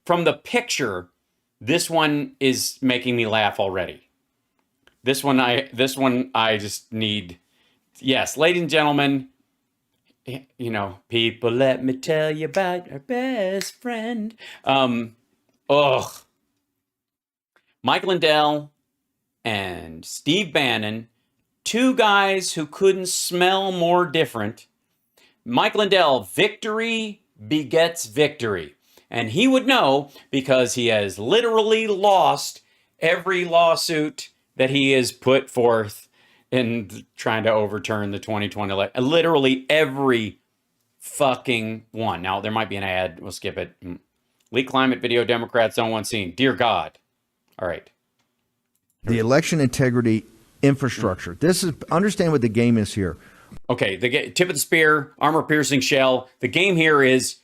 from the picture, this one is making me laugh already. This one I just need. Yes, ladies and gentlemen, you know, people, let me tell you about our best friend. Mike Lindell and Steve Bannon, two guys who couldn't smell more different. Mike Lindell, victory begets victory. And he would know because he has literally lost every lawsuit that he has put forth in trying to overturn the 2020 election. Literally every fucking one. Now, there might be an ad. We'll skip it. Leak climate video Democrats don't want seen. Dear God. All right. The election integrity infrastructure. This is, understand what the game is here. Okay, the tip of the spear, armor-piercing shell. The game here is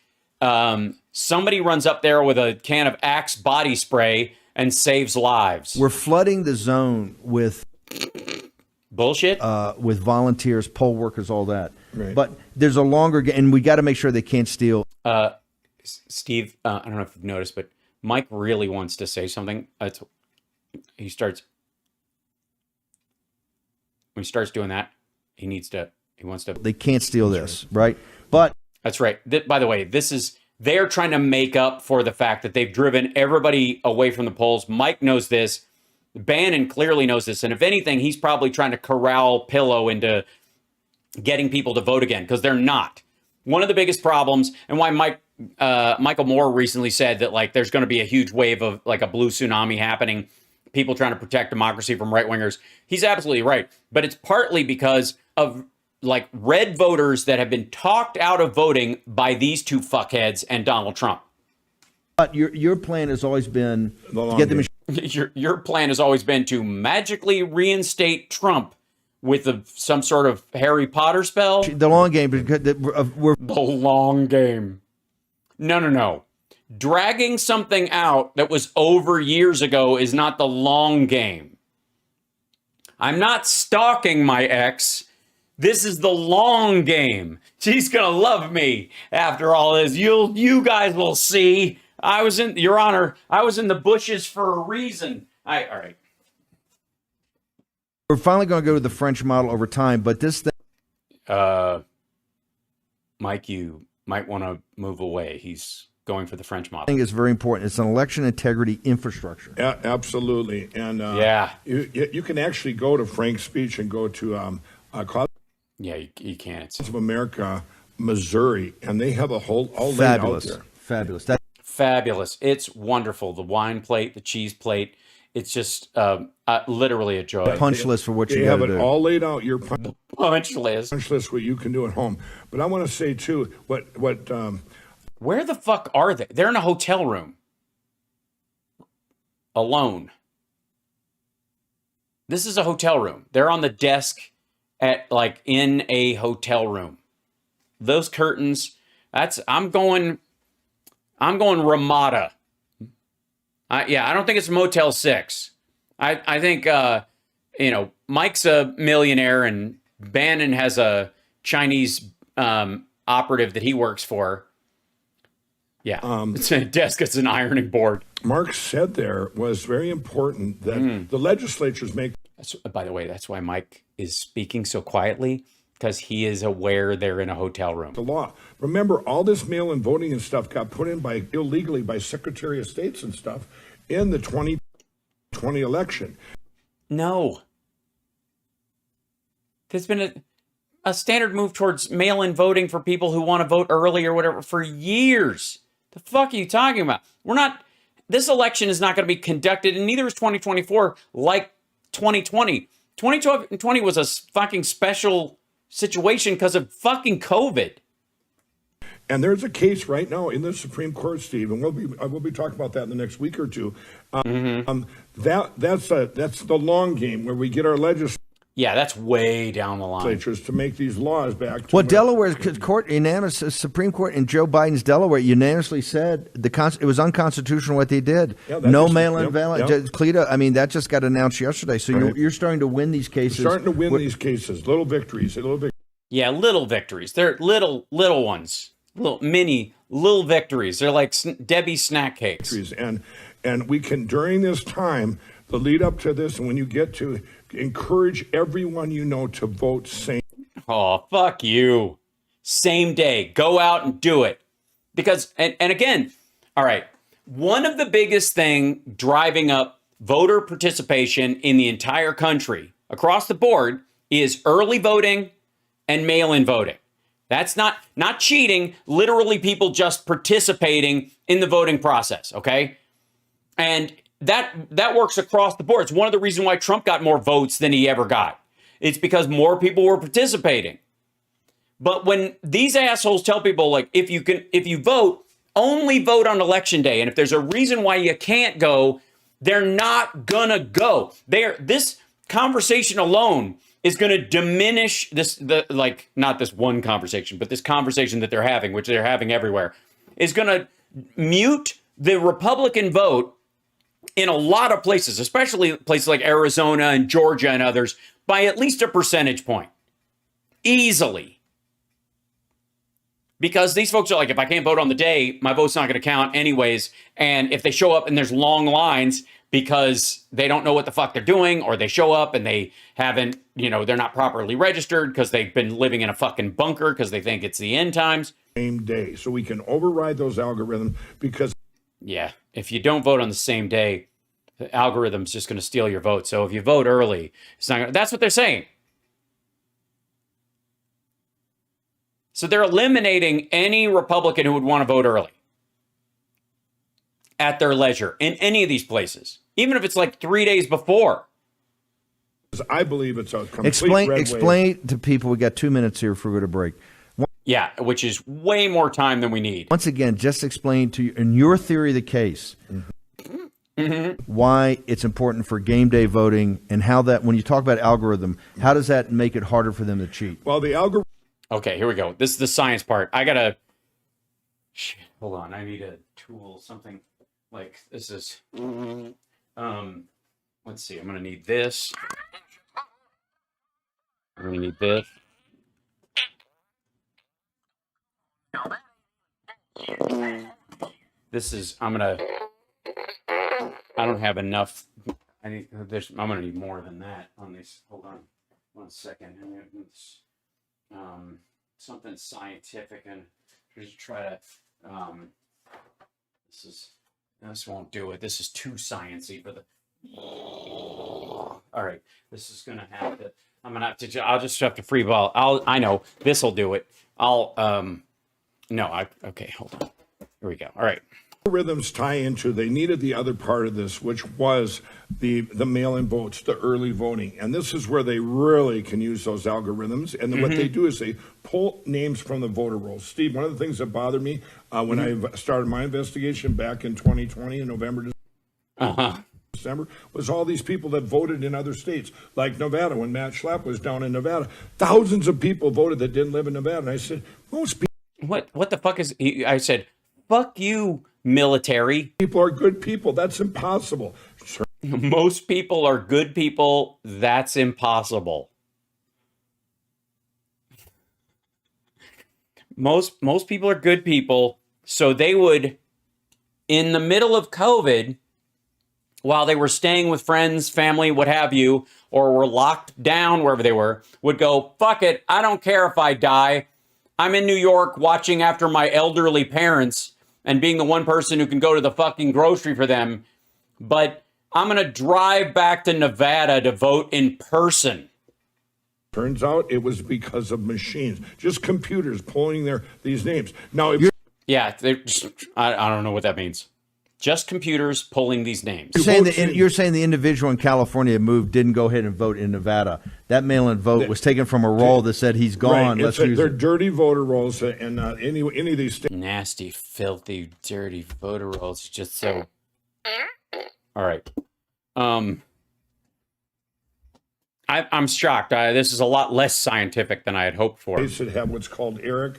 somebody runs up there with a can of Axe body spray and saves lives. We're flooding the zone with bullshit, with volunteers, poll workers, all that. Right. But there's a longer game, and we got to make sure they can't steal. Steve, I don't know if you've noticed, but Mike really wants to say something. When he starts doing that, he wants to. They can't steal this, right? But that's right. By the way, they're trying to make up for the fact that they've driven everybody away from the polls. Mike knows this. Bannon clearly knows this. And if anything, he's probably trying to corral Pillow into getting people to vote again, because they're not. One of the biggest problems, and why Michael Moore recently said that, like, there's going to be a huge wave of, like, a blue tsunami happening, people trying to protect democracy from right-wingers. He's absolutely right. But it's partly because of, like, red voters that have been talked out of voting by these two fuckheads and Donald Trump. But your plan has always been to get them. Your plan has always been to magically reinstate Trump with some sort of Harry Potter spell. The long game. The long game. No. Dragging something out that was over years ago is not the long game. I'm not stalking my ex. This is the long game. She's gonna love me after all this. You guys will see. Your Honor, I was in the bushes for a reason. All right. We're finally going to go to the French model over time, but this thing. Mike, you might want to move away. He's going for the French model. I think it's very important. It's an election integrity infrastructure. Absolutely. And you can actually go to Frank's speech and go to yeah, you can. It's of America, Missouri, and they have a whole all fabulous, laid out there. Fabulous. Fabulous. It's wonderful. The wine plate, the cheese plate. It's just literally a joy. The punch list for what you have got to it do. all laid out. Your punch list. Punch list, what you can do at home. But I want to say too, where the fuck are they? They're in a hotel room, alone. This is a hotel room. They're on the desk in a hotel room. Those curtains. I'm going Ramada. I don't think it's Motel 6. I think, Mike's a millionaire and Bannon has a Chinese operative that he works for. Yeah, it's a desk. It's an ironing board. Mark said there was very important that the legislatures make. By the way, that's why Mike is speaking so quietly, because he is aware they're in a hotel room. The law. Remember, all this mail-in voting and stuff got put in illegally by Secretary of States and stuff in the 2020 election. No. There's been a standard move towards mail-in voting for people who want to vote early or whatever for years. The fuck are you talking about? This election is not going to be conducted, and neither is 2024 like 2020. 2020 was a fucking special situation because of fucking COVID. And there's a case right now in the Supreme Court, Steve, and we'll be talking about that in the next week or two. That's the long game where we get our legislators. Yeah, that's way down the line. To make these laws back. Well, Delaware's Supreme Court in Joe Biden's Delaware unanimously said it was unconstitutional what they did. Yeah, no mail-in ballot. Cleta, I mean, that just got announced yesterday. So you're starting to win these cases. We're starting to win these cases. Little victories. Yeah, little victories. They're little ones. little victories. They're like Debbie snack cakes. And we can, during this time, the lead up to this, and when you get to, encourage everyone you know to vote same. Oh, fuck you. Same day. Go out and do it. Because, and again, all right, one of the biggest thing driving up voter participation in the entire country across the board is early voting and mail-in voting. That's not cheating, literally people just participating in the voting process, okay? And that works across the board. It's one of the reasons why Trump got more votes than he ever got. It's because more people were participating. But when these assholes tell people, like, if you vote, only vote on election day. And if there's a reason why you can't go, they're not gonna go. This conversation alone is going to diminish not this one conversation, but this conversation that they're having, which they're having everywhere, is going to mute the Republican vote in a lot of places, especially places like Arizona and Georgia and others, by at least a percentage point. Easily. Because these folks are like, if I can't vote on the day, my vote's not going to count anyways. And if they show up and there's long lines because they don't know what the fuck they're doing, or they show up and they haven't, they're not properly registered because they've been living in a fucking bunker because they think it's the end times. Same day. So we can override those algorithms because... Yeah, if you don't vote on the same day, the algorithm's just going to steal your vote. So if you vote early, it's not. That's what they're saying. So they're eliminating any Republican who would want to vote early at their leisure in any of these places, even if it's like 3 days before. I believe it's a complete explain to people. We got 2 minutes here before we go to break. Yeah, which is way more time than we need. Once again, just explain to you, in your theory of the case, why it's important for game day voting, and how that, when you talk about algorithm, how does that make it harder for them to cheat? Well, the algorithm... Okay, here we go. This is the science part. I gotta... Shit, hold on. I need a tool, something like this is... let's see. I'm gonna need this. I'm gonna need this. This is, I don't have enough. I'm gonna need more than that on this. Hold on 1 second. Something scientific, and just try to, this won't do it. This is too sciencey for the, all right, this is gonna have to, I'll just have to free ball. I know, this'll do it. Okay, hold on. Here we go. All right. Algorithms tie into, they needed the other part of this, which was the mail-in votes, the early voting. And this is where they really can use those algorithms. And then what they do is they pull names from the voter rolls. Steve, one of the things that bothered me when I started my investigation back in 2020 in November, December, was all these people that voted in other states, like Nevada, when Matt Schlapp was down in Nevada. Thousands of people voted that didn't live in Nevada. And I said, most people... What the fuck is... I said, fuck you, military. People are good people. That's impossible. Most people are good people. That's impossible. Most people are good people. So they would, in the middle of COVID, while they were staying with friends, family, what have you, or were locked down wherever they were, would go, fuck it, I don't care if I die. I'm in New York watching after my elderly parents and being the one person who can go to the fucking grocery for them. But I'm going to drive back to Nevada to vote in person. Turns out it was because of machines, just computers pulling these names. Now, yeah, I don't know what that means. Just computers pulling these names. You're saying the individual in California didn't go ahead and vote in Nevada. That mail-in vote was taken from a roll that said he's gone. Right. They're dirty voter rolls, and any of these states. Nasty, filthy, dirty voter rolls. Just so. All right. I'm shocked. This is a lot less scientific than I had hoped for. States that have what's called ERIC.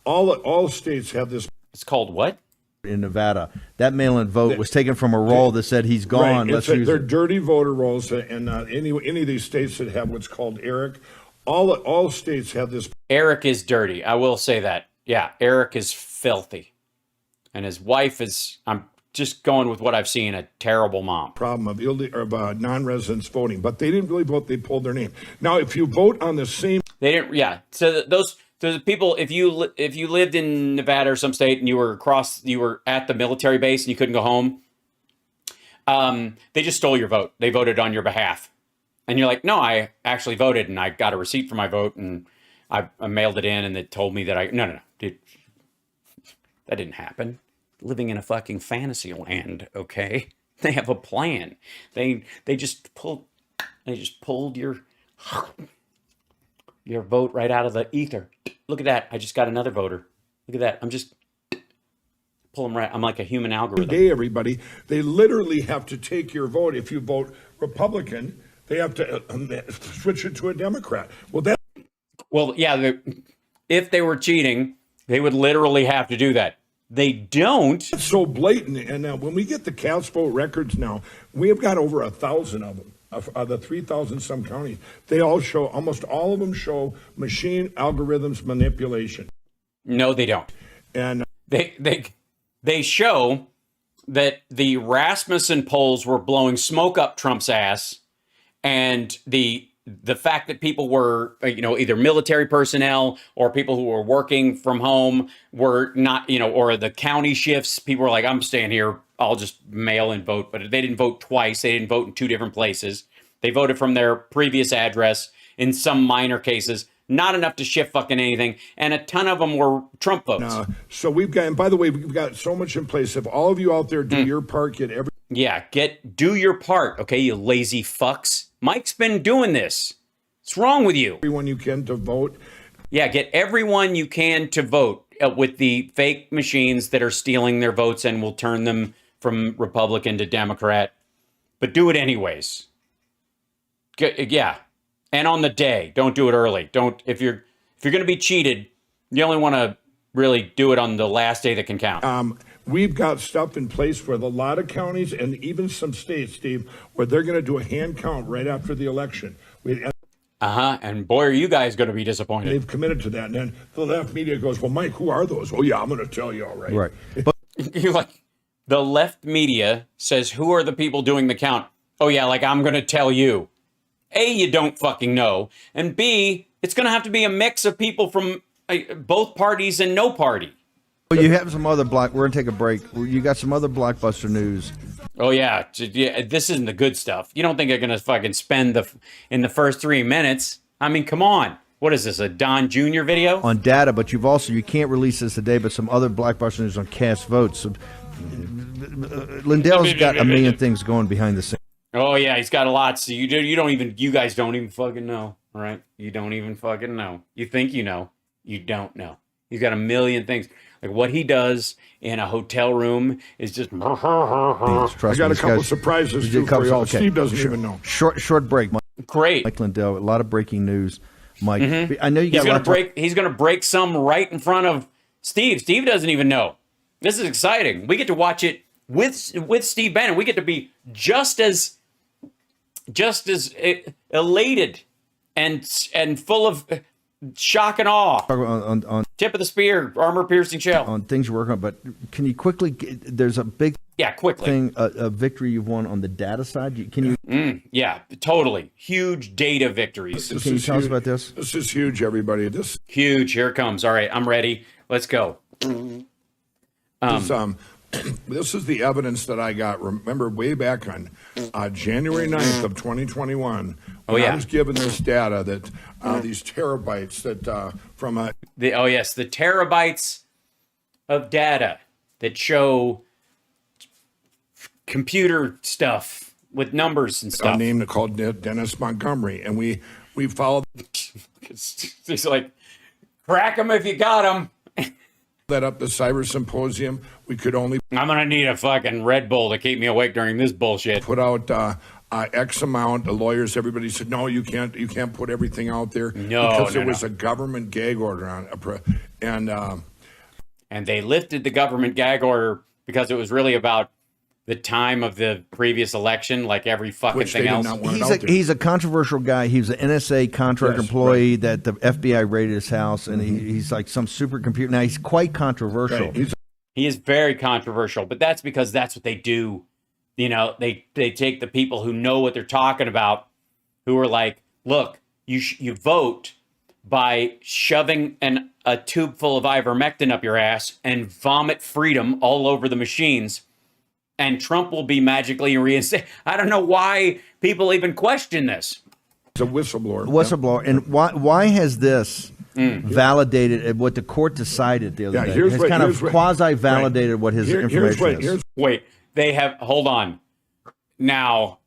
All states have this. It's called what? In Nevada, that mail-in vote was taken from a roll that said he's gone. Right. They're dirty voter rolls, and any of these states that have what's called ERIC. All states have this. ERIC is dirty. I will say that. Yeah, Eric is filthy. And his wife is, I'm just going with what I've seen, a terrible mom. Problem of non-residents voting, but they didn't really vote. They pulled their name. Now, if you vote on the same, they didn't. Yeah. So the people, if you lived in Nevada or some state and you were at the military base and you couldn't go home, they just stole your vote. They voted on your behalf, and you're like, no, I actually voted, and I got a receipt for my vote, and I mailed it in, and it told me that no, dude, that didn't happen. Living in a fucking fantasy land, okay? They have a plan. They just pulled your vote right out of the ether. Look at that. I just got another voter. Look at that. I'm just pull them right. I'm like a human algorithm. Day, everybody, they literally have to take your vote. If you vote Republican, they have to switch it to a Democrat. Well, yeah. If they were cheating, they would literally have to do that. They don't. It's so blatant. And when we get the cast vote records now, we have got over 1,000 of them. Of the 3,000 some counties, they all show, almost all of them show machine algorithms manipulation. No, they don't. And they show that the Rasmussen polls were blowing smoke up Trump's ass, and the fact that people were, either military personnel or people who were working from home were not, or the county shifts, people were like, I'm staying here, I'll just mail and vote. But they didn't vote twice. They didn't vote in two different places. They voted from their previous address in some minor cases, not enough to shift fucking anything. And a ton of them were Trump votes. So we've got, and by the way, we've got so much in place. If all of you out there do your part, do your part. Okay, you lazy fucks. Mike's been doing this. What's wrong with you? Everyone you can to vote. Yeah, get everyone you can to vote with the fake machines that are stealing their votes and will turn them from Republican to Democrat. But do it anyways. Yeah. And on the day, don't do it early. If you're going to be cheated, you only want to really do it on the last day that can count. We've got stuff in place for a lot of counties and even some states, Steve, where they're going to do a hand count right after the election. And boy, are you guys going to be disappointed. They've committed to that. And then the left media goes, well, Mike, who are those? Oh, yeah, I'm going to tell you, all right. Right. But you're like, the left media says, who are the people doing the count? Oh, yeah, like I'm going to tell you. A, you don't fucking know. And B, it's going to have to be a mix of people from both parties and no party. well, you have some other we're going to take a break. You got some other blockbuster news. Oh, yeah. This isn't the good stuff. You don't think they're going to fucking spend in the first 3 minutes? I mean, come on. What is this, a Don Jr. video? On data, but you can't release this today, but some other blockbuster news on cast votes. So, Lindell's got a million things going behind the scenes. Oh, yeah, he's got a lot. So you guys don't even fucking know, all right? You don't even fucking know. You think you know. You don't know. He's got a million things. Like what he does in a hotel room is just. I got a couple surprises too for y'all. Okay. Steve doesn't even know. Short break. Great. Mike Lindell, a lot of breaking news. Mike, I know you got. He's going to break some right in front of Steve. Steve doesn't even know. This is exciting. We get to watch it with Steve Bannon. We get to be just as elated and full of shock and awe. On tip of the spear, armor-piercing shell. On things you're working on, but can you quickly? There's a big thing, a victory you've won on the data side. Can you? Yeah, totally. Huge data victories. Can you tell us about this? This is huge, everybody. Huge. Here it comes. All right, I'm ready. Let's go. This is the evidence that I got. Remember, way back on January 9th of 2021, when I was given this data that these terabytes that from the terabytes of data that show computer stuff with numbers and stuff. A name called Dennis Montgomery, and we followed. It's like, crack 'em if you got 'em. That up the cyber symposium, we could only. I'm gonna need a fucking Red Bull to keep me awake during this bullshit. Put out X amount. The lawyers, everybody said, no, you can't put everything out there. Because there was a government gag order on it, and they lifted the government gag order because it was really about the time of the previous election, like every fucking Which they thing did else. not want out there. He's a controversial guy. He was an NSA contract employee right. that the FBI raided his house, and he's like some supercomputer. Now, he's quite controversial. Right. He is very controversial, but that's because that's what they do. You know, they take the people who know what they're talking about, who are like, look, you vote by shoving a tube full of ivermectin up your ass and vomit freedom all over the machines, and Trump will be magically reinstated. I don't know why people even question this. It's a whistleblower. Whistleblower. And why has this validated what the court decided the other day? here's Has what- kind here's of what- quasi-validated what his information is. Wait, they have, hold on. Now,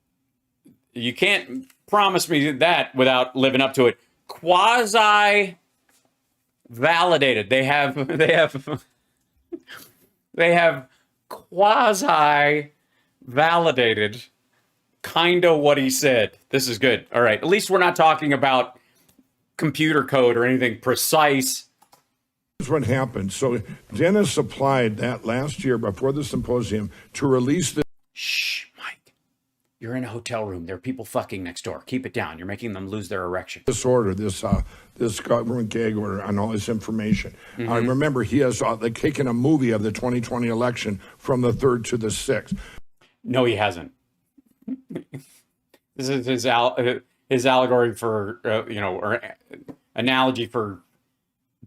you can't promise me that without living up to it. Quasi-validated. They have quasi-validated kind of what he said. This is good. All right. At least we're not talking about computer code or anything precise. Here's what happened. So Dennis applied that last year before the symposium to release the Shh, Mike. You're in a hotel room. There are people fucking next door. Keep it down. You're making them lose their erection. this order, this government gag order on all this information. I remember he has taken a movie of the 2020 election from the 3rd to the 6th. No, he hasn't. This is his allegory for, or analogy for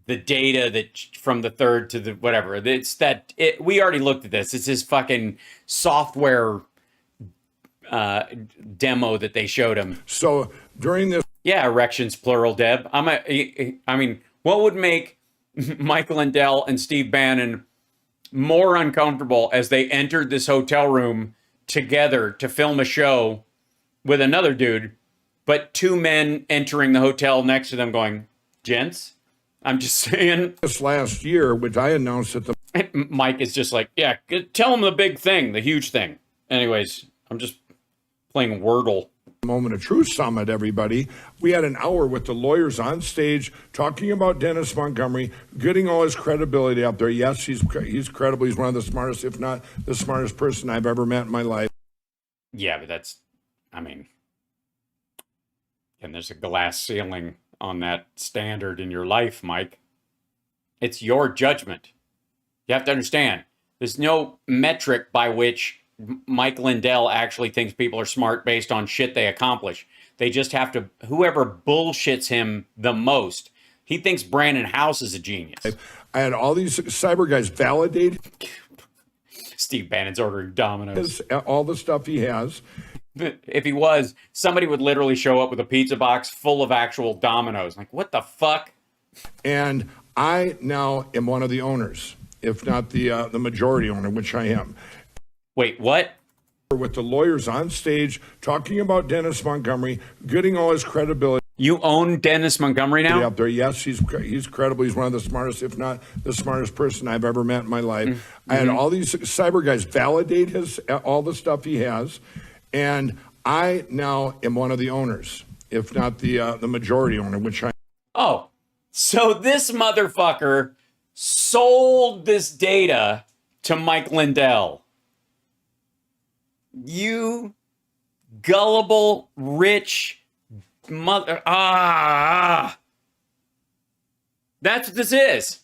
the data that from the 3rd to the whatever. We already looked at this. It's his fucking software demo that they showed him. So during this, Yeah, erections plural, Deb. I mean, what would make Michael Lindell and Steve Bannon more uncomfortable as they entered this hotel room together to film a show with another dude, but two men entering the hotel next to them going, gents, I'm just saying. this last year, which I announced at the Mike is just like, yeah, tell them the big thing, the huge thing. Anyways, I'm just playing Wordle. Moment of Truth Summit, everybody, we had an hour with the lawyers on stage talking about Dennis Montgomery, getting all his credibility out there. Yes, he's credible. He's one of the smartest, if not the smartest person I've ever met in my life. Yeah, but and there's a glass ceiling on that standard in your life, Mike. It's your judgment. You have to understand, there's no metric by which Mike Lindell actually thinks people are smart based on shit they accomplish. They just have to, whoever bullshits him the most, he thinks Brandon House is a genius. I had all these cyber guys validate Steve Bannon's ordering dominoes. all the stuff he has. If he was, somebody would literally show up with a pizza box full of actual dominoes. Like, what the fuck? And I now am one of the owners, if not the majority owner, which I am. Wait, what? With the lawyers on stage talking about Dennis Montgomery, getting all his credibility You own Dennis Montgomery now? out there. Yes, he's credible. He's one of the smartest, if not the smartest person I've ever met in my life. I had all these cyber guys validate all the stuff he has, and I now am one of the owners, if not the majority owner, which I. Oh, so this motherfucker sold this data to Mike Lindell. You gullible, rich mother. That's what this is.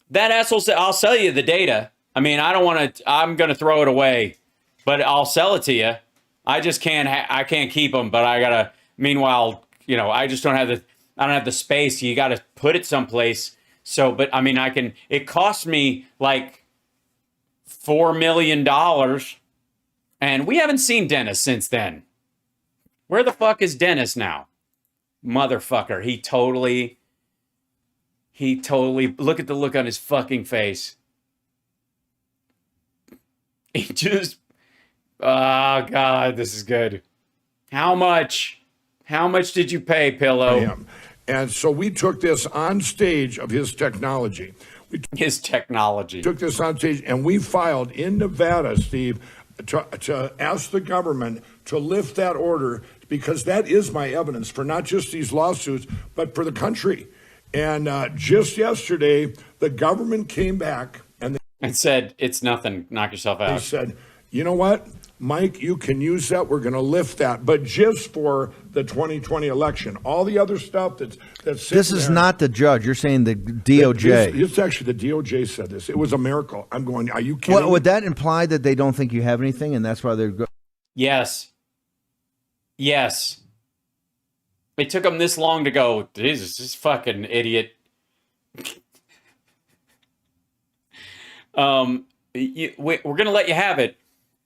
That asshole said, I'll sell you the data. I mean, I don't want to, I'm going to throw it away, but I'll sell it to you. I just can't, I can't keep them, but I got to, meanwhile, I just don't have I don't have the space. You got to put it someplace. So, but I mean, it cost me like $4 million. And we haven't seen Dennis since then. Where the fuck is Dennis now? Motherfucker. He totally, look at the look on his fucking face. He just, oh God, this is good. How much did you pay, Pillow? And so we took this on stage of his technology. His technology. Took this on stage and we filed in Nevada, Steve, to ask the government to lift that order, because that is my evidence for not just these lawsuits, but for the country. And just yesterday, the government came back and said, it's nothing, knock yourself out. they said, you know what, Mike, you can use that. We're going to lift that, but just for the 2020 election. All the other stuff that's this is not the judge. You're saying the DOJ. It's actually the DOJ said this. It was a miracle. I'm going, are you kidding? Well, would that imply that they don't think you have anything, and that's why they're Yes. It took them this long to go, Jesus, this fucking idiot. We're going to let you have it,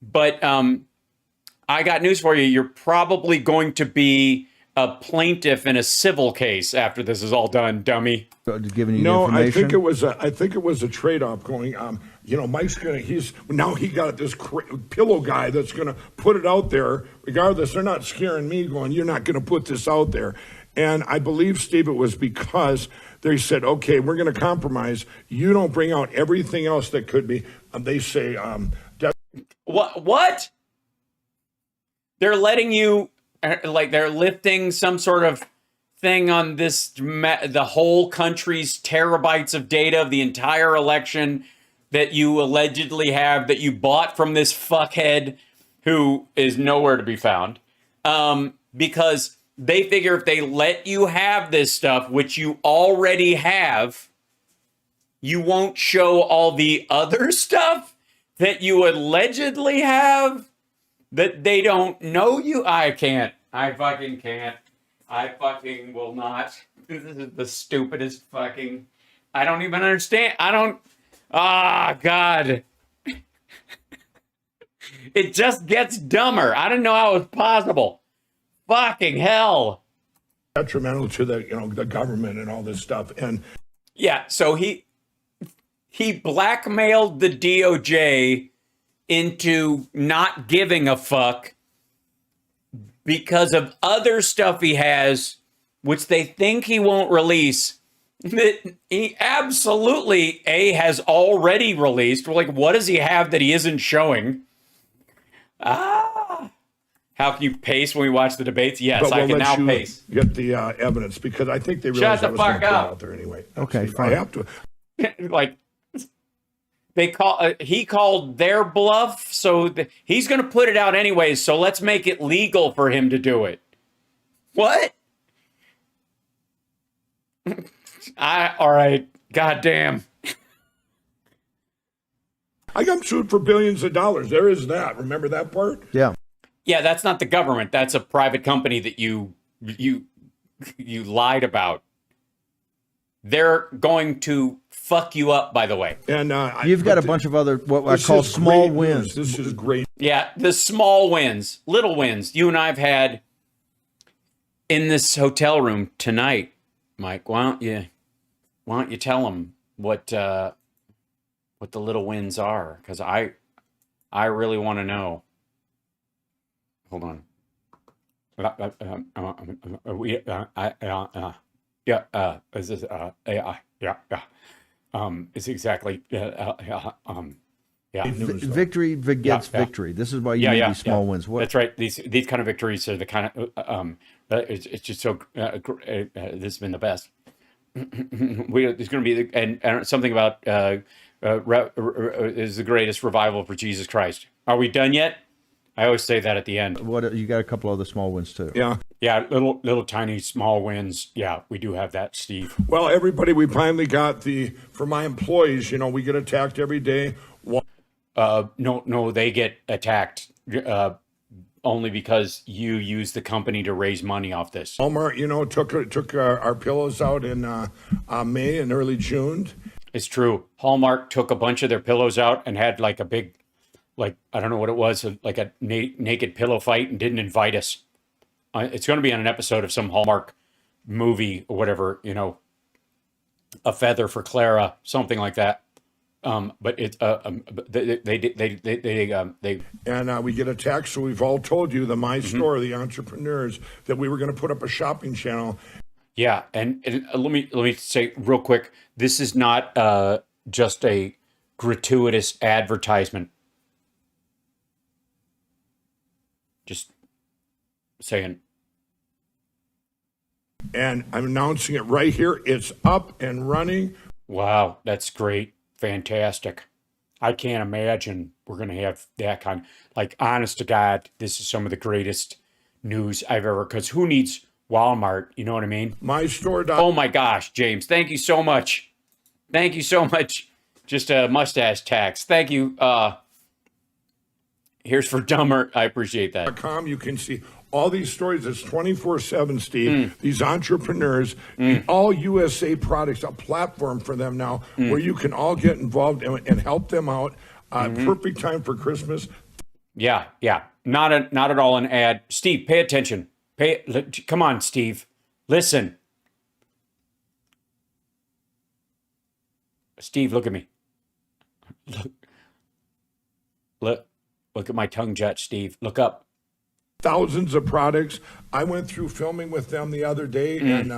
but I got news for you. You're probably going to be a plaintiff in a civil case after this is all done, dummy. Giving you no, information? I think it was a trade-off going, Mike's going to, he got this pillow guy that's going to put it out there. Regardless, they're not scaring me going, you're not going to put this out there. And I believe, Steve, it was because they said, okay, we're going to compromise. You don't bring out everything else that could be. They say, What? They're letting you, like, they're lifting some sort of thing on this, the whole country's terabytes of data of the entire election that you allegedly have, that you bought from this fuckhead who is nowhere to be found. Because they figure if they let you have this stuff, which you already have, you won't show all the other stuff that you allegedly have that they don't know you. I can't. I fucking can't. I fucking will not. This is the stupidest fucking... I don't even understand. God. It just gets dumber. I didn't know how it was possible. Fucking hell. Detrimental to the government and all this stuff. And yeah, so he blackmailed the DOJ into not giving a fuck because of other stuff he has, which they think he won't release, that he absolutely has already released. We're like, what does he have that he isn't showing? How can you pace when we watch the debates? Yes, I can now pace. Get the evidence, because I think they realized I was going to put it out there anyway. Okay, fine. I have to. Like, he called their bluff, so he's going to put it out anyways, so let's make it legal for him to do it. What? All right, goddamn. I got sued for billions of dollars. There is that. Remember that part? Yeah. Yeah, that's not the government. That's a private company that you lied about. They're going to fuck you up, by the way. And you've got a bunch of other what I call small wins. This is great. Yeah, the small wins, little wins. You and I have had in this hotel room tonight, Mike. Why don't you tell them what the little wins are? Because I really want to know. Hold on. It's exactly victory begets victory. This is why you need these small wins. What? That's right. These kind of victories are the kind of it's just so this has been the best. There's going to be and something about is the greatest revival for Jesus Christ. Are we done yet? I always say that at the end. What, you got a couple other small wins too? Yeah, little tiny small wins. Yeah, we do have that, Steve. Well, everybody, we finally got for my employees. We get attacked every day. No, they get attacked only because you use the company to raise money off this. Walmart, took our pillows out in May and early June. It's true. Hallmark took a bunch of their pillows out and had like a big, I don't know what it was, like a naked pillow fight, and didn't invite us. It's going to be on an episode of some Hallmark movie or whatever, A Feather for Clara, something like that. But it's they and we get attacked. So we've all told you, my store, the entrepreneurs, that we were going to put up a shopping channel. Yeah, and let me say real quick, this is not just a gratuitous advertisement. Just saying. And I'm announcing it right here. It's up and running. Wow, that's great. Fantastic. I can't imagine we're going to have that kind. Like, honest to God, this is some of the greatest news I've ever. Because who needs Walmart? You know what I mean? My store. Oh my gosh, James, thank you so much. Thank you so much. Just a mustache tax. Thank you. Here's for dumber. I appreciate that. You can see all these stories. It's 24/7, Steve. These entrepreneurs, all USA products, a platform for them now where you can all get involved and help them out. Perfect time for Christmas. Yeah. Not at all an ad. Steve, pay attention. Come on, Steve. Listen. Steve, look at me. Look at my tongue jut, Steve. Look up. Thousands of products. I went through filming with them the other day, and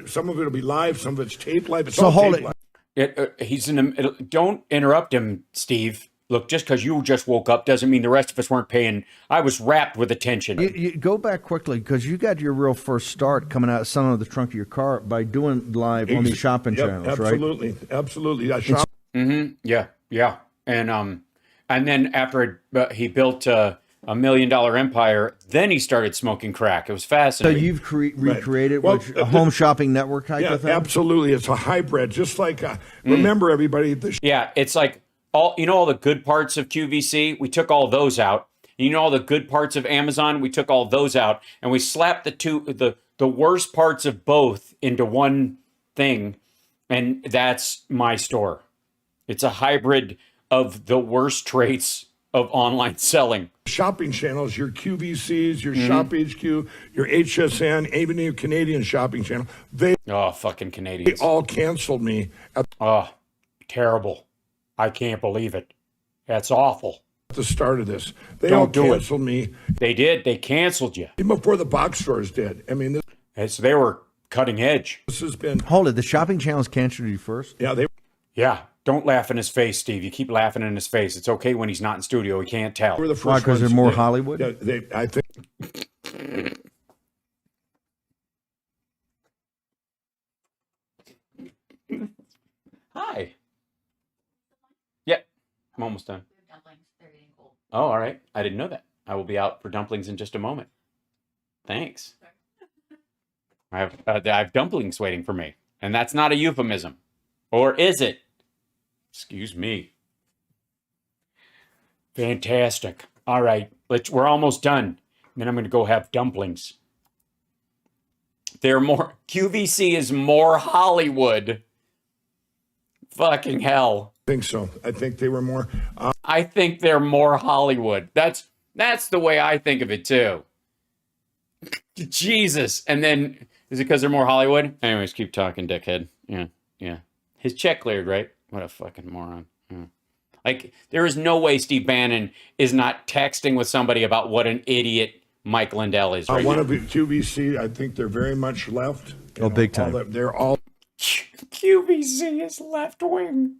some of it will be live, some of it's taped live. It's So all hold taped it. live. He's in the. Don't interrupt him, Steve. Look, just because you just woke up doesn't mean the rest of us weren't paying. I was wrapped with attention. You go back quickly because you got your real first start coming out selling the trunk of your car by doing live on these shopping channels, absolutely, right? Absolutely. Yeah. And then after he built a $1 million empire, then he started smoking crack. It was So fascinating. you've recreated Well, a home shopping network type Yeah, of thing? absolutely. It's a hybrid, just like, remember everybody, Yeah, it's like all the good parts of QVC, we took all those out. All the good parts of Amazon, we took all those out, and we slapped the worst parts of both into one thing, and that's my store. It's a hybrid of the worst traits of online selling. shopping channels, your QVCs, your Shop HQ, your HSN, even your Canadian shopping channel, they Fucking Canadians. all canceled me at Terrible. I can't believe it. That's awful. the start of this. They Don't all do it. canceled me They did. They canceled you. even before the box stores did. I mean, So they were cutting edge. this has been, Hold it. The shopping channels canceled you first? they Yeah. Don't laugh in his face, Steve. You keep laughing in his face. It's okay when he's not in studio. He can't tell. were the first Why, because they're ones. more Hollywood? Yeah, I think Hi. Yeah. I'm almost done. Oh, all right. I didn't know that. I will be out for dumplings in just a moment. Thanks. I have dumplings waiting for me. And that's not a euphemism. Or is it? Excuse me. Fantastic. All right. We're almost done. Then I'm going to go have dumplings. QVC is more Hollywood. Fucking hell. I think so. I think they were more. I think they're more Hollywood. That's the way I think of it too. Jesus. And then is it because they're more Hollywood? Anyways, keep talking, dickhead. Yeah. His check cleared, right? What a fucking moron. Yeah. Like, there is no way Steve Bannon is not texting with somebody about what an idiot Mike Lindell is right One now. of the QVC, I think they're very much left. Big time. They're all QVC is left wing.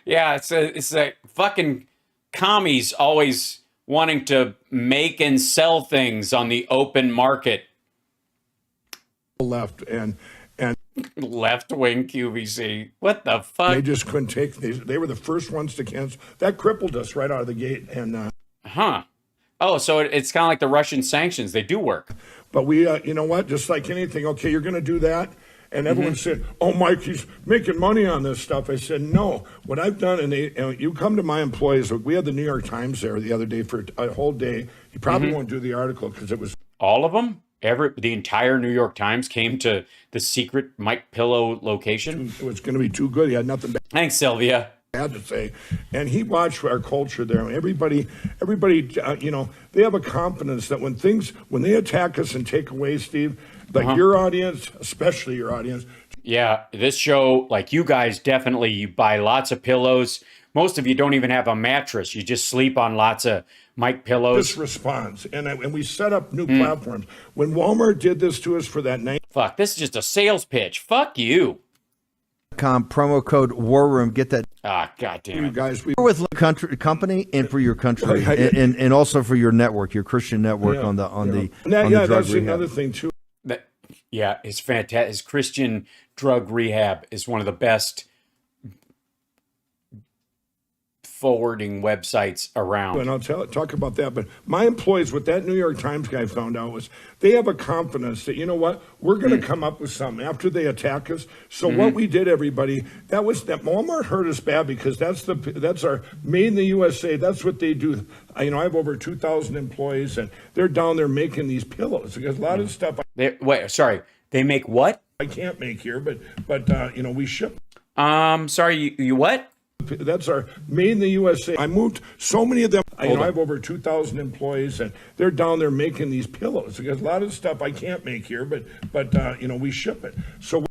Yeah, it's a fucking commies always wanting to make and sell things on the open market. left, and Left wing QVC. What the fuck? they just couldn't take these. They were the first ones to cancel. That crippled us right out of the gate. And Huh. Oh, so it's kind of like the Russian sanctions. They do work. but we, you know what? Just like anything, okay, you're going to do that. And everyone said, "Oh, Mike, he's making money on this stuff." I said, "No. What I've done, and you come to my employees. We had the New York Times there the other day for a whole day. You probably won't do the article because it was All of them? The entire New York Times came to the secret Mike Pillow location? it was going to be too good. He had nothing Thanks, Sylvia. bad to say, and he watched our culture there. Everybody, they have a confidence that when they attack us and take away, Steve, like your audience, especially your audience, Yeah, this show, like you guys, definitely, you buy lots of pillows. Most of you don't even have a mattress. You just sleep on lots of Mike pillows. this responds, and we set up new platforms. When Walmart did this to us for that night, Fuck, this is just a sales pitch. Fuck you. Promo code War Room. Get that Ah, God damn you it. guys, we with country company and for your country and also for your network, your Christian network on the drug that's rehab. another thing too. Yeah, it's fantastic. His Christian drug rehab is one of the best forwarding websites around. And I'll talk about that. But my employees, what that New York Times guy found out was they have a confidence that, you know what, we're going to come up with something after they attack us. So what we did, everybody, that Walmart hurt us bad because that's our made in the USA. That's what they do. I have over 2,000 employees, and they're down there making these pillows because a lot of stuff. They make what? I can't make here, but we ship. Sorry, you what? That's our made in the USA. I moved so many of them. I have over 2,000 employees, and they're down there making these pillows because a lot of stuff I can't make here, but we ship it. So.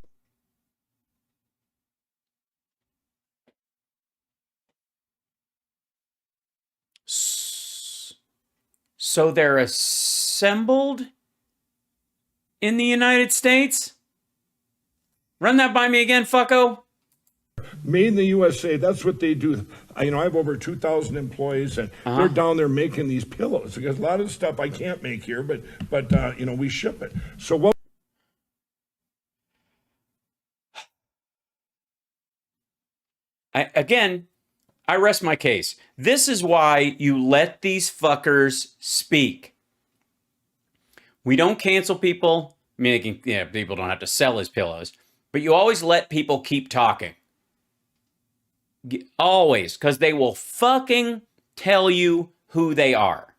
So they're assembled in the United States? Run that by me again, fucko. Made in the USA, that's what they do. I have over 2,000 employees, and they're down there making these pillows because a lot of stuff I can't make here, but we ship it. So what? I rest my case. This is why you let these fuckers speak. We don't cancel people. I mean, people don't have to sell his pillows, but you always let people keep talking. Always, because they will fucking tell you who they are.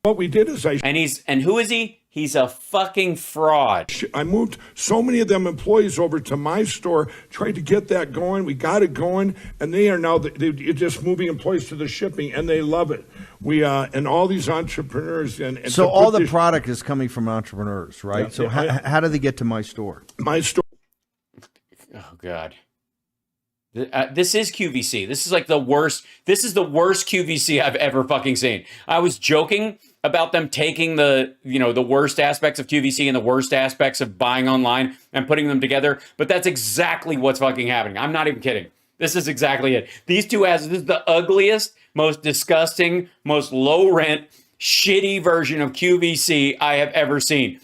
What we did is and who is he? He's a fucking fraud. I moved so many of them employees over to my store, tried to get that going. We got it going, and they are now they're just moving employees to the shipping, and they love it. We and all these entrepreneurs and so all the product is coming from entrepreneurs, right? Yeah, so how do they get to my store? My store. Oh God. This is QVC. This is like the worst. This is the worst QVC I've ever fucking seen. I was joking about them taking the worst aspects of QVC and the worst aspects of buying online and putting them together, but that's exactly what's fucking happening. I'm not even kidding. This is exactly it. These two this is the ugliest, most disgusting, most low rent, shitty version of QVC I have ever seen.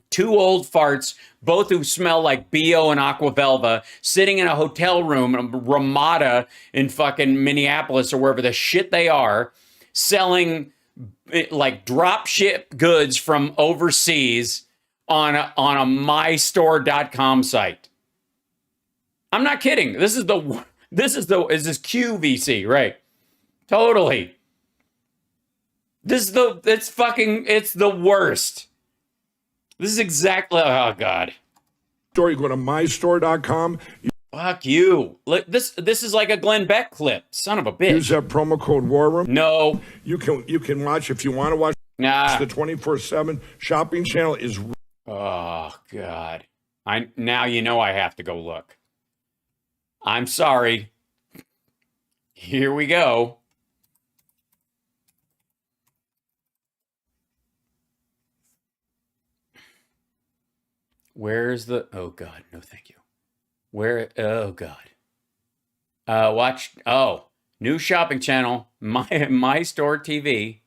Two old farts, both who smell like BO and Aquavelva, sitting in a hotel room in Ramada in fucking Minneapolis or wherever the shit they are, selling drop ship goods from overseas on a mystore.com site. I'm not kidding. This is QVC, right? Totally. It's the worst. This is exactly, oh God. You go to mystore.com. Fuck you. Look, this is like a Glenn Beck clip. Son of a bitch. Use that promo code War Room. No. You can watch if you want to watch. Nah. The 24/7 shopping channel is. Oh God. Now you know I have to go look. I'm sorry. Here we go. Where's the... Oh, God. No, thank you. Oh, God. Watch... Oh, new shopping channel. My Store TV.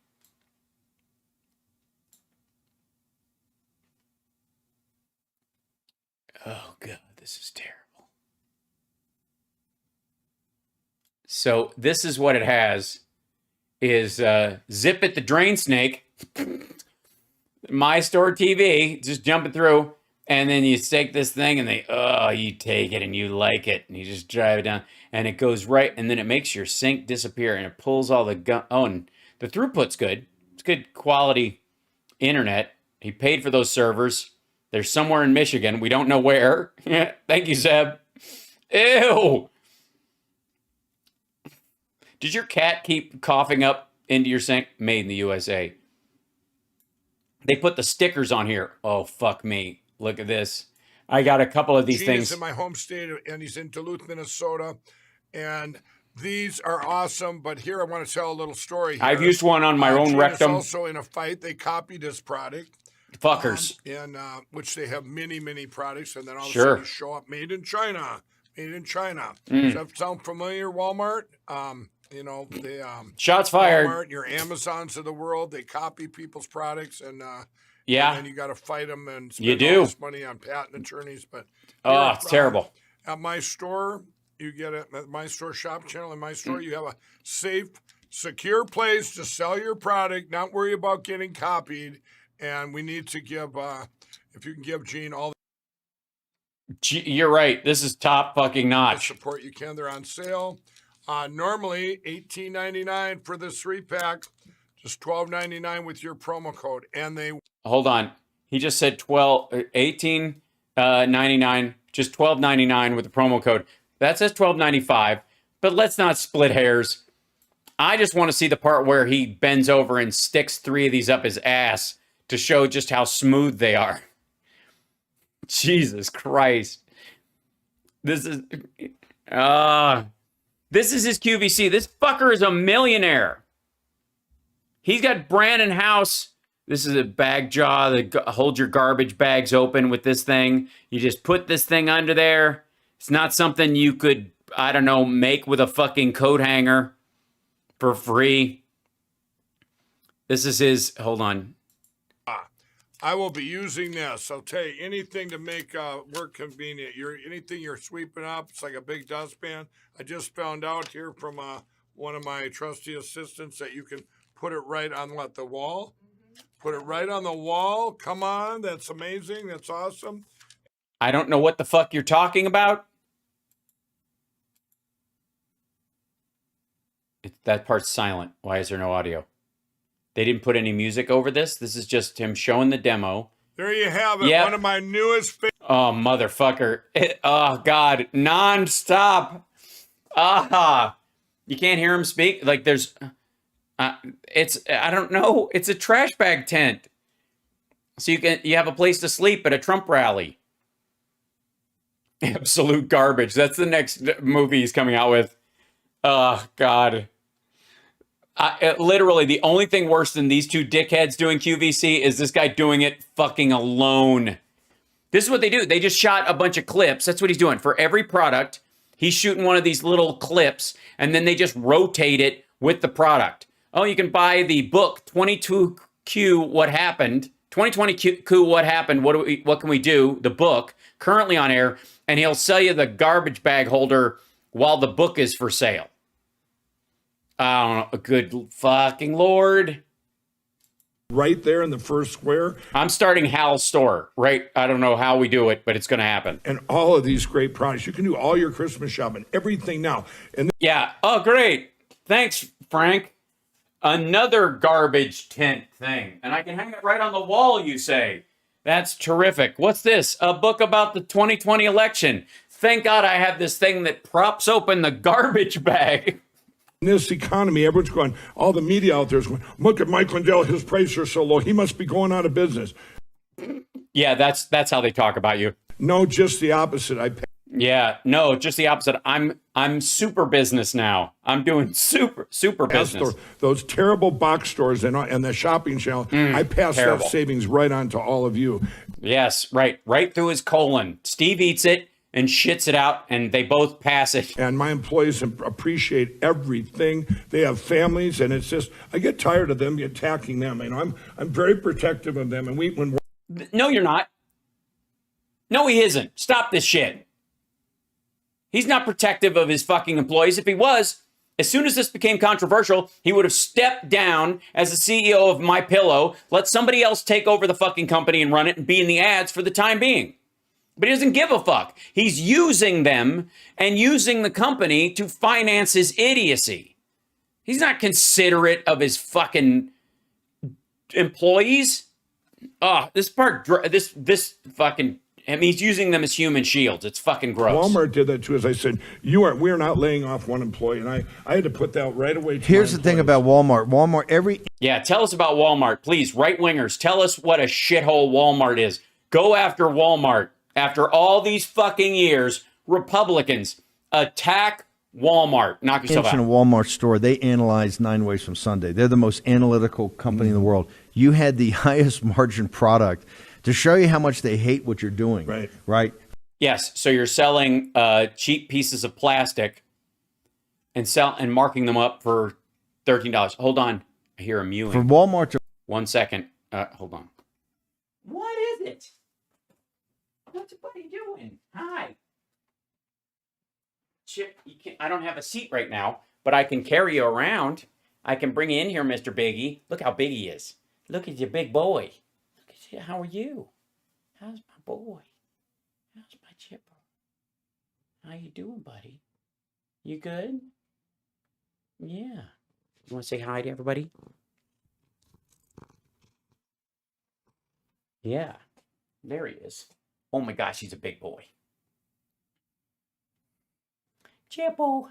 Oh, God. This is terrible. So, this is what it has. Is Zip It the Drain Snake. My Store TV. Just jumping through. And then you take this thing and you take it and you like it. And you just drive it down. And it goes right. And then it makes your sink disappear. And it pulls all the gun. Oh, and the throughput's good. It's good quality internet. He paid for those servers. They're somewhere in Michigan. We don't know where. Thank you, Zeb. Ew. Did your cat keep coughing up into your sink? Made in the USA. They put the stickers on here. Oh, fuck me. Look at this. I got a couple of these things. He's in my home state, and he's in Duluth, Minnesota. And these are awesome. But here I want to tell a little story here. I've used one on my own rectum. Also in a fight, they copied this product. Fuckers. Which they have many products. And then all of a sure. sudden show up, made in China. Made in China. Does that sound familiar, Walmart? They shots fired. Walmart, your Amazons of the world, they copy people's products and yeah, and you got to fight them and you spend do all this money on patent attorneys. But it's terrible. At my store, You get it at My Store Shop channel. In My Store, you have a safe, secure place to sell your product, not worry about getting copied. And we need to give, if you can give Gene all You're right. This is top fucking the notch. support you can. They're on sale. Normally $18.99 for this 3-pack, just $12.99 with your promo code. And they Hold on. He just said 18.99, just $12.99 with the promo code. That says $12.95, but let's not split hairs. I just want to see the part where he bends over and sticks 3 of these up his ass to show just how smooth they are. Jesus Christ. This is his QVC. This fucker is a millionaire. He's got Brandon House. This is a bag jaw that holds your garbage bags open with this thing. You just put this thing under there. It's not something you could, I don't know, make with a fucking coat hanger for free. This is his, hold on. I will be using this. I'll tell you, anything to make work convenient. Anything you're sweeping up, it's like a big dustpan. I just found out here from one of my trusty assistants that you can put it right on the wall. Put it right on the wall. Come on, that's amazing. That's awesome. I don't know what the fuck you're talking about. That part's silent. Why is there no audio? They didn't put any music over this. This is just him showing the demo. There you have it. Yep. One of my newest. Oh, motherfucker. Oh, God. Non-stop. You can't hear him speak? Like, there's... I don't know. It's a trash bag tent. So you have a place to sleep at a Trump rally. Absolute garbage. That's the next movie he's coming out with. Oh, God. Literally, the only thing worse than these two dickheads doing QVC is this guy doing it fucking alone. This is what they do. They just shot a bunch of clips. That's what he's doing. For every product, he's shooting one of these little clips, and then they just rotate it with the product. Oh, you can buy the book, 22Q What Happened. 2020Q What Happened, what can we do? The book, currently on air, and he'll sell you the garbage bag holder while the book is for sale. I don't know. Good fucking Lord. Right there in the first square. I'm starting Hal's store, right? I don't know how we do it, but it's going to happen. And all of these great products. You can do all your Christmas shopping, everything now. And yeah. Oh, great. Thanks, Frank. Another garbage tent thing. And I can hang it right on the wall, you say. That's terrific. What's this? A book about the 2020 election. Thank God I have this thing that props open the garbage bag. in this economy, everyone's going, all the media out there is going, look at Mike Lindell, his prices are so low. He must be going out of business. Yeah, that's how they talk about you. No, just the opposite. Yeah, no, just the opposite. I'm super business now. I'm doing super business. Those terrible box stores and the shopping channel, I pass terrible. that savings right on to all of you. Yes, right through his colon. Steve eats it and shits it out, and they both pass it. And my employees appreciate everything. They have families, and it's just, I get tired of them attacking them. And I'm very protective of them. And No, you're not. No, he isn't. Stop this shit. He's not protective of his fucking employees. If he was, as soon as this became controversial, he would have stepped down as the CEO of MyPillow, let somebody else take over the fucking company and run it and be in the ads for the time being. But he doesn't give a fuck. He's using them and using the company to finance his idiocy. He's not considerate of his fucking employees. This fucking... I mean, he's using them as human shields. It's fucking gross. Walmart did that too. As I said, we're not laying off one employee, and I had to put that right away. Here's the thing about Walmart. Yeah, tell us about Walmart, please. Right wingers, tell us what a shithole Walmart is. Go after Walmart. After all these fucking years, Republicans attack Walmart. Knock yourself out. In a Walmart store, they analyzed 9 Ways from Sunday. They're the most analytical company in the world. You had the highest margin product to show you how much they hate what you're doing. Right. Yes. So you're selling cheap pieces of plastic and marking them up for $13. Hold on. I hear a mewing. For Walmart to 1 second. Hold on. What is it? What are you doing? Hi. Chip, I don't have a seat right now, but I can carry you around. I can bring you in here, Mr. Biggie. Look how big he is. Look at your big boy. Look at you. How are you? How's my boy? How's my Chipper? How you doing, buddy? You good? Yeah. You want to say hi to everybody? Yeah. There he is. Oh my gosh, he's a big boy. Chippo.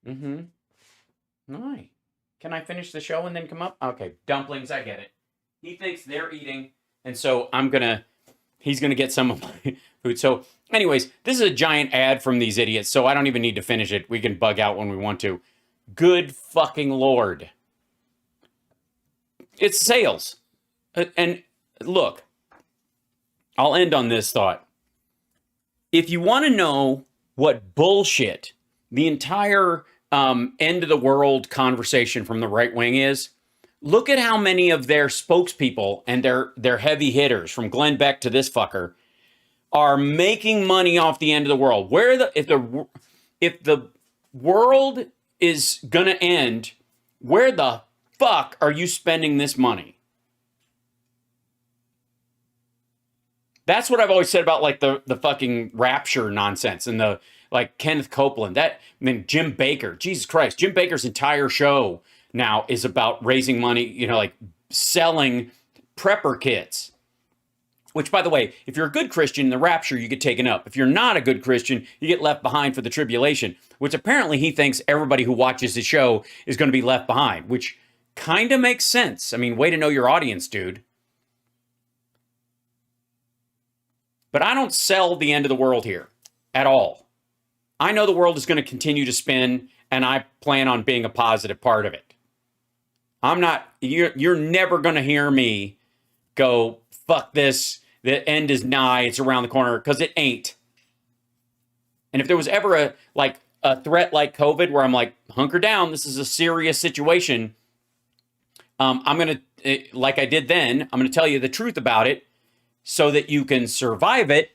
Mm-hmm. Nice. Can I finish the show and then come up? Okay, dumplings, I get it. He thinks they're eating, and so he's gonna get some of my food. So anyways, this is a giant ad from these idiots, so I don't even need to finish it. We can bug out when we want to. Good fucking Lord. It's sales. And look, I'll end on this thought. If you want to know what bullshit the entire end of the world conversation from the right wing is, look at how many of their spokespeople and their heavy hitters, from Glenn Beck to this fucker, are making money off the end of the world. If the world is gonna end, where the fuck are you spending this money? That's what I've always said about like the fucking rapture nonsense and the like Kenneth Copeland. Jim Baker. Jesus Christ. Jim Baker's entire show now is about raising money, like selling prepper kits. Which, by the way, if you're a good Christian in the rapture, you get taken up. If you're not a good Christian, you get left behind for the tribulation, which apparently he thinks everybody who watches his show is going to be left behind, which kind of makes sense. I mean, way to know your audience, dude. But I don't sell the end of the world here at all. I know the world is going to continue to spin, and I plan on being a positive part of it. You're never going to hear me go, fuck this, the end is nigh, it's around the corner, because it ain't. And if there was ever a threat like COVID where I'm like, hunker down, this is a serious situation, I'm going to, like I did then, I'm going to tell you the truth about it so that you can survive it,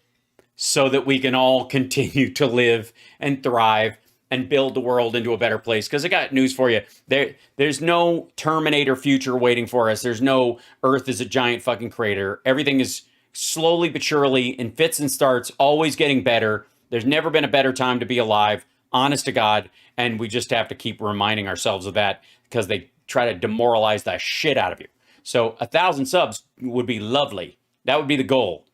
so that we can all continue to live and thrive and build the world into a better place. Because I got news for you. There's no Terminator future waiting for us. There's no Earth is a giant fucking crater. Everything is slowly but surely in fits and starts, always getting better. There's never been a better time to be alive, honest to God. And we just have to keep reminding ourselves of that because they try to demoralize the shit out of you. So 1,000 subs would be lovely. That would be the goal.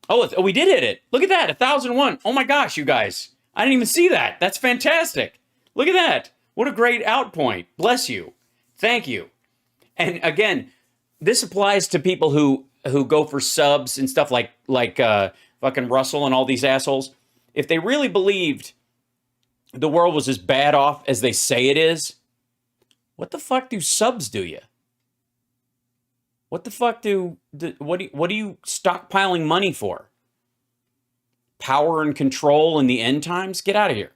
Oh, we did hit it. Look at that, 1,001. Oh my gosh, you guys. I didn't even see that. That's fantastic. Look at that. What a great outpoint. Bless you. Thank you. And again, this applies to people who go for subs and stuff like fucking Russell and all these assholes. If they really believed the world was as bad off as they say it is, what the fuck do subs do you? What the fuck what are you stockpiling money for? Power and control in the end times? Get out of here.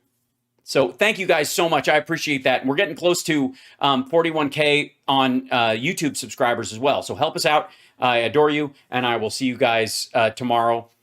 So thank you guys so much. I appreciate that. And we're getting close to 41K on YouTube subscribers as well. So help us out. I adore you. And I will see you guys tomorrow.